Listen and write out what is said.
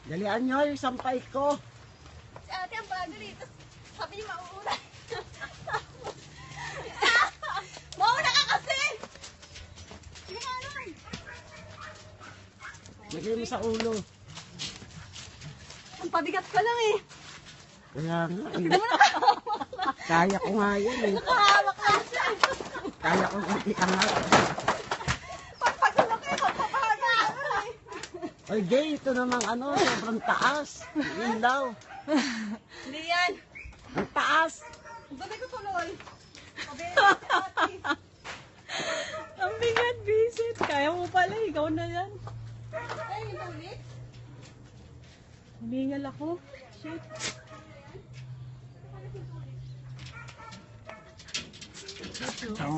Dalian nyo yung sampay ko. Si ate ang bago dito. Sabi niyo mauuna. Mauna ka kasi! Sige nga lang. Lagay mo sa ulo. Ang pabigat ka lang eh. Kaya nga eh. Kaya ko nga yan eh. Nakahawak lang siya. Kaya ko nga iangat. Pagpagulok kayo, magpapahaga ako eh. Ay, Jay, ito namang ano, sobrang taas. Yun daw. Hindi yan. Ang taas. Dami ko tuloy. Sabi, Ang bigat, bisit. Kaya mo pala, ikaw na yan. ay, yung ulit. Humingal ako. Shit. So,